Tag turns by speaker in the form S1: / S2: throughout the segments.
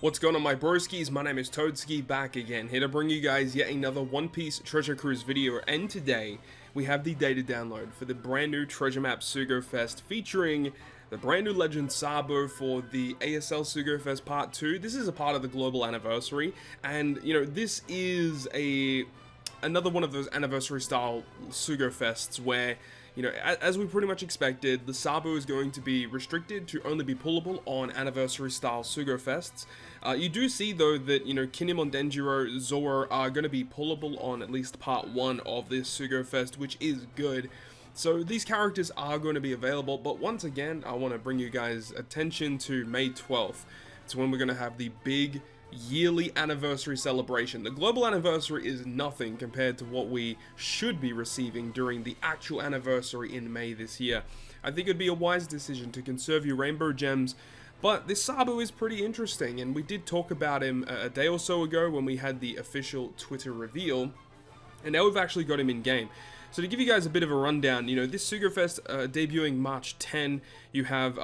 S1: What's going on, my broskiis? My name is Toadskii, back again, here to bring you guys yet another One Piece Treasure Cruise video, and today we have the data download for the brand new Treasure Map Sugo Fest featuring the brand new legend Sabo for the ASL Sugo Fest Part 2. This is a part of the global anniversary, and you know, this is another one of those anniversary style Sugo Fests where, you know, as we pretty much expected, the Sabo is going to be restricted to only be pullable on anniversary style Sugo Fests. You do see though that, you know, Kinemon Denjiro, Zoro are going to be pullable on at least part 1 of this Sugo Fest, which is good. So these characters are going to be available, but once again, I want to bring you guys attention to May 12th. It's when we're going to have the big yearly anniversary celebration. The global anniversary is nothing compared to what we should be receiving during the actual anniversary in May this year. I think it'd be a wise decision to conserve your rainbow gems, but this Sabo is pretty interesting, and we did talk about him a day or so ago when we had the official Twitter reveal, and now we've actually got him in game. So to give you guys a bit of a rundown, you know, this Sugo Fest debuting March 10, you have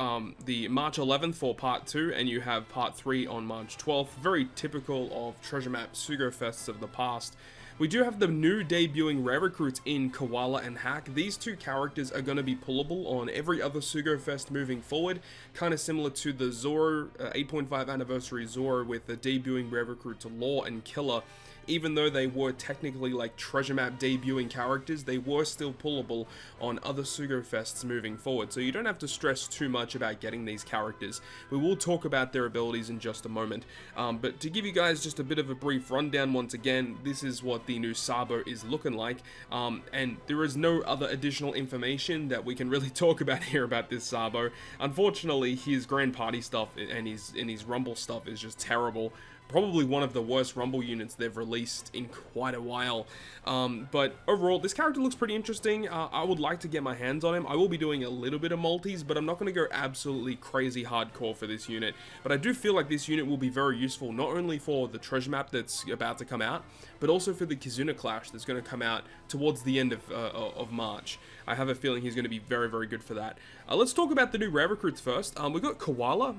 S1: the March 11th for Part 2, and you have Part 3 on March 12th. Very typical of Treasure Map Sugo Fests of the past. We do have the new debuting rare recruits in Koala and Hack. These two characters are going to be pullable on every other Sugo Fest moving forward, kind of similar to the Zoro 8.5 anniversary Zoro with the debuting rare recruits Law and Killer. Even though they were technically like Treasure Map debuting characters, they were still pullable on other Sugo Fests moving forward, so you don't have to stress too much about getting these characters. We will talk about their abilities in just a moment, but to give you guys just a bit of a brief rundown once again, this is what the new Sabo is looking like, and there is no other additional information that we can really talk about here about this Sabo. Unfortunately, his Grand Party stuff and his Rumble stuff is just terrible. Probably one of the worst Rumble units they've released in quite a while. But overall, this character looks pretty interesting. I would like to get my hands on him. I will be doing a little bit of multis, but I'm not going to go absolutely crazy hardcore for this unit. But I do feel like this unit will be very useful, not only for the treasure map that's about to come out, but also for the Kizuna Clash that's going to come out towards the end of March. I have a feeling he's going to be very, very good for that. Let's talk about the new rare recruits first. We've got Koala.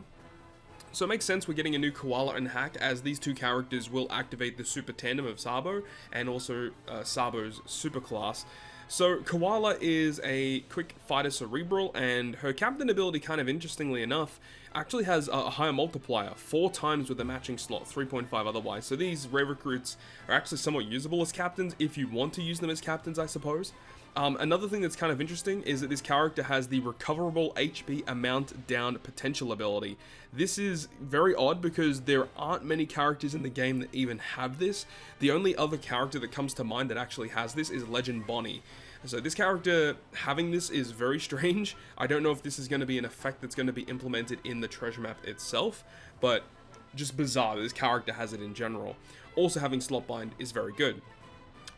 S1: So it makes sense we're getting a new Koala and Hack, as these two characters will activate the super tandem of Sabo and also Sabo's super class. So Koala is a quick fighter cerebral, and her captain ability, kind of interestingly enough, actually has a higher multiplier, 4 times with a matching slot, 3.5 otherwise. So these rare recruits are actually somewhat usable as captains if you want to use them as captains, I suppose. Another thing that's kind of interesting is that this character has the recoverable HP amount down potential ability. This is very odd because there aren't many characters in the game that even have this. The only other character that comes to mind that actually has this is Legend Bonnie. So this character having this is very strange. I don't know if this is going to be an effect that's going to be implemented in the treasure map itself, but just bizarre that this character has it in general. Also, having slot bind is very good.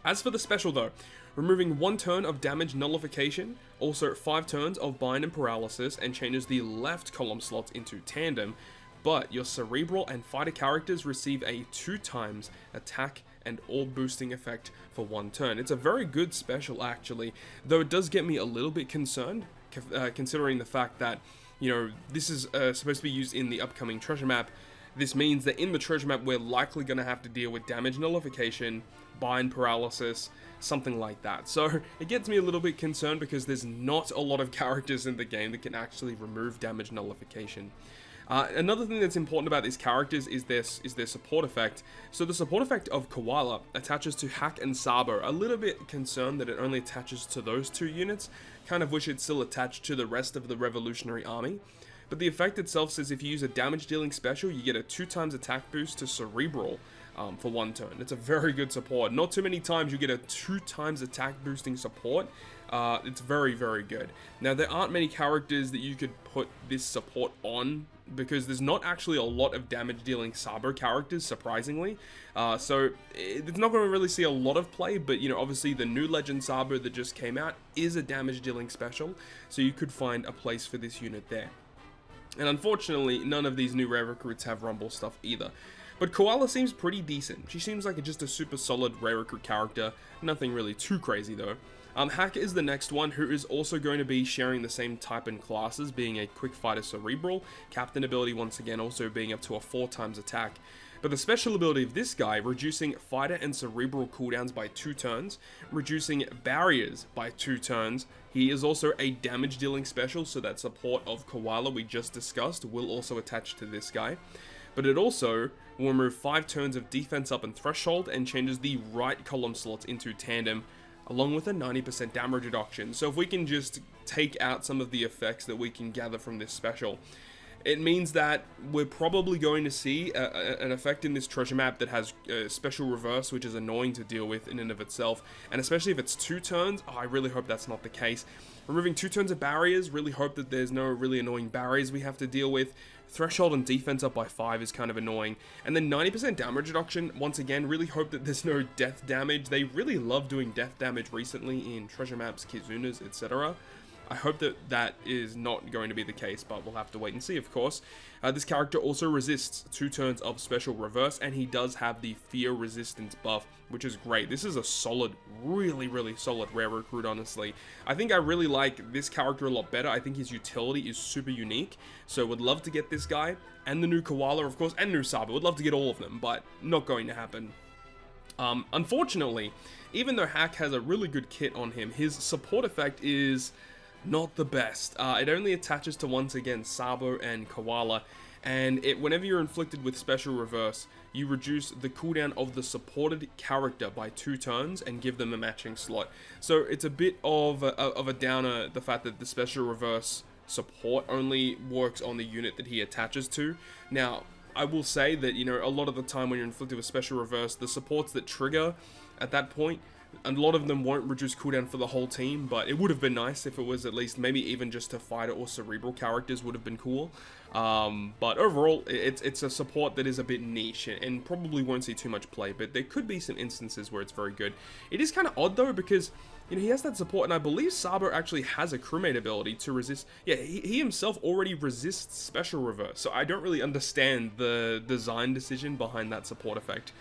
S1: As for the special though, removing 1 turn of damage nullification, also 5 turns of bind and paralysis, and changes the left column slots into tandem, but your cerebral and fighter characters receive a 2 times attack and orb boosting effect for 1 turn. It's a very good special actually, though it does get me a little bit concerned, considering the fact that, you know, this is supposed to be used in the upcoming treasure map. This means that in the treasure map, we're likely going to have to deal with damage nullification, bind paralysis, something like that. So it gets me a little bit concerned because there's not a lot of characters in the game that can actually remove damage nullification. Another thing that's important about these characters is their support effect. So the support effect of Koala attaches to Hack and Sabo. A little bit concerned that it only attaches to those 2 units. Kind of wish it still attached to the rest of the Revolutionary Army. But the effect itself says if you use a damage dealing special, you get a 2 times attack boost to Cerebral for 1 turn. It's a very good support. Not too many times you get a 2 times attack boosting support. It's very, very good. Now, there aren't many characters that you could put this support on, because there's not actually a lot of damage dealing Sabo characters, surprisingly. So it's not going to really see a lot of play, but you know, obviously the new Legend Sabo that just came out is a damage dealing special, so you could find a place for this unit there. And unfortunately, none of these new rare recruits have Rumble stuff either. But Koala seems pretty decent. She seems like just a super solid rare recruit character. Nothing really too crazy though. Hack is the next one, who is also going to be sharing the same type and classes, being a quick fighter cerebral, captain ability once again also being up to a 4x attack. But the special ability of this guy, reducing fighter and cerebral cooldowns by 2 turns, reducing barriers by 2 turns. He is also a damage dealing special, so that support of Koala we just discussed will also attach to this guy. But it also will remove 5 turns of defense up and threshold and changes the right column slots into tandem, along with a 90% damage reduction. So if we can just take out some of the effects that we can gather from this special, it means that we're probably going to see an effect in this treasure map that has special reverse, which is annoying to deal with in and of itself. And especially if it's 2 turns, I really hope that's not the case. Removing 2 turns of barriers, really hope that there's no really annoying barriers we have to deal with. Threshold and defense up by 5 is kind of annoying. And then 90% damage reduction, once again, really hope that there's no death damage. They really love doing death damage recently in treasure maps, Kizunas, etc. I hope that that is not going to be the case, but we'll have to wait and see, of course. This character also resists 2 turns of special reverse, and he does have the fear resistance buff, which is great. This is a solid, really solid rare recruit, honestly. I think I really like this character a lot better. I think his utility is super unique, so would love to get this guy, and the new Koala, of course, and new Sabo. Would love to get all of them, but not going to happen. Unfortunately, even though Hack has a really good kit on him, his support effect is not the best. It only attaches to, once again, Sabo and Koala, and whenever you're inflicted with special reverse, you reduce the cooldown of the supported character by 2 turns and give them a matching slot. So it's a bit of a downer, the fact that the special reverse support only works on the unit that he attaches to. Now, I will say that, you know, a lot of the time when you're inflicted with special reverse, the supports that trigger at that point, a lot of them won't reduce cooldown for the whole team, but it would have been nice if it was at least maybe even just to fighter or cerebral characters would have been cool. But overall, it's a support that is a bit niche and probably won't see too much play, but there could be some instances where it's very good. It is kind of odd though, because, you know, he has that support, and I believe Sabo actually has a crewmate ability to resist. Yeah, he himself already resists special reverse, so I don't really understand the design decision behind that support effect.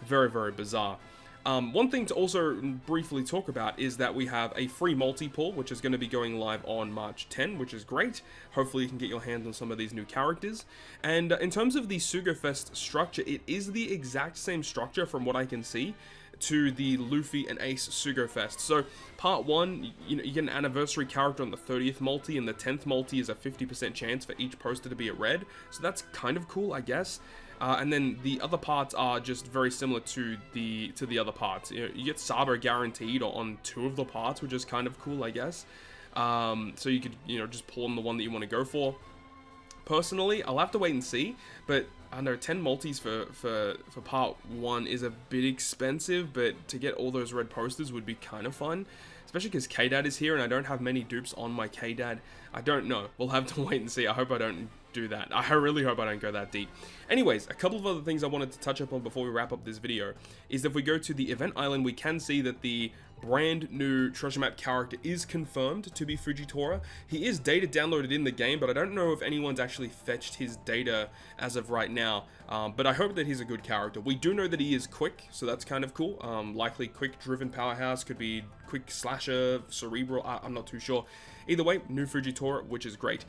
S1: Very bizarre. One thing to also briefly talk about is that we have a free multi-pull, which is going to be going live on March 10, which is great. Hopefully you can get your hands on some of these new characters. And in terms of the Sugofest structure, it is the exact same structure from what I can see to the Luffy and Ace Sugofest. So part 1, you know, you get an anniversary character on the 30th multi, and the 10th multi is a 50% chance for each poster to be a red. So that's kind of cool, I guess. And then the other parts are just very similar to the other parts. You know, you get Sabo guaranteed on 2 of the parts, which is kind of cool, I guess. So you could, you know, just pull on the one that you want to go for. Personally, I'll have to wait and see, but I know 10 multis for part 1 is a bit expensive, but to get all those red posters would be kind of fun. Especially because K-Dad is here and I don't have many dupes on my K-Dad. I don't know. We'll have to wait and see. I hope I don't do that. I really hope I don't go that deep. Anyways, a couple of other things I wanted to touch upon before we wrap up this video is if we go to the event island, we can see that the brand new treasure map character is confirmed to be Fujitora. He is data downloaded in the game, but I don't know if anyone's actually fetched his data as of right now. But I hope that he's a good character. We do know that he is quick, so that's kind of cool. Likely quick driven powerhouse, could be quick slasher, cerebral, I'm not too sure. Either way, new Fujitora, which is great.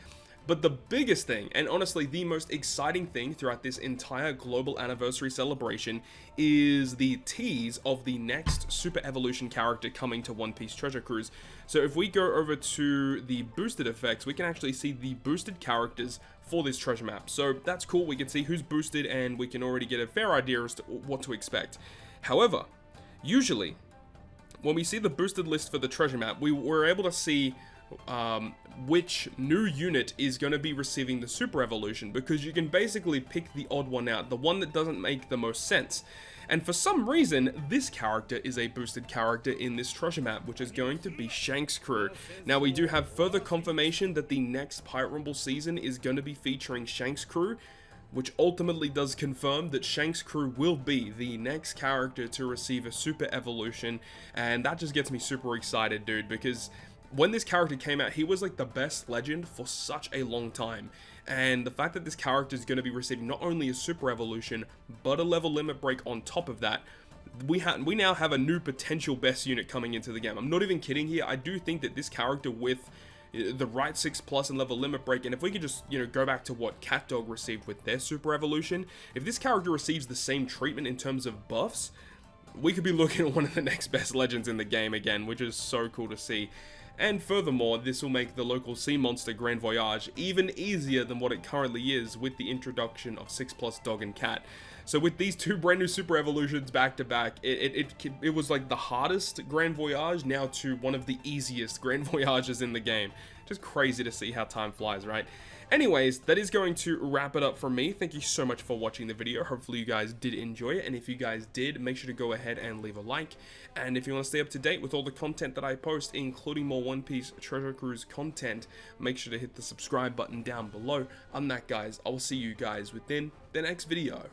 S1: But the biggest thing, and honestly the most exciting thing throughout this entire global anniversary celebration, is the tease of the next Super Evolution character coming to One Piece Treasure Cruise. So if we go over to the boosted effects, we can actually see the boosted characters for this treasure map. So that's cool, we can see who's boosted and we can already get a fair idea as to what to expect. However, usually, when we see the boosted list for the treasure map, we were able to see which new unit is going to be receiving the Super Evolution, because you can basically pick the odd one out, the one that doesn't make the most sense. And for some reason, this character is a boosted character in this treasure map, which is going to be Shanks' crew. Now, we do have further confirmation that the next Pirate Rumble season is going to be featuring Shanks' crew, which ultimately does confirm that Shanks' crew will be the next character to receive a Super Evolution, and that just gets me super excited, dude, because when this character came out, he was like the best legend for such a long time, and the fact that this character is going to be receiving not only a Super Evolution, but a level limit break on top of that, we now have a new potential best unit coming into the game. I'm not even kidding here. I do think that this character with the right 6+ and level limit break, and if we could just, you know, go back to what CatDog received with their super evolution, if this character receives the same treatment in terms of buffs, we could be looking at one of the next best legends in the game again, which is so cool to see. And furthermore, this will make the local sea monster Grand Voyage even easier than what it currently is with the introduction of 6+ dog and cat. So with these two brand new super evolutions back to back, it was like the hardest Grand Voyage now to one of the easiest Grand Voyages in the game. Just crazy to see how time flies, right? Anyways, that is going to wrap it up from me. Thank you so much for watching the video. Hopefully you guys did enjoy it, and if you guys did, make sure to go ahead and leave a like. And if you want to stay up to date with all the content that I post, including more One Piece Treasure Cruise content, make sure to hit the subscribe button down below. I'm that, guys. I will see you guys within the next video.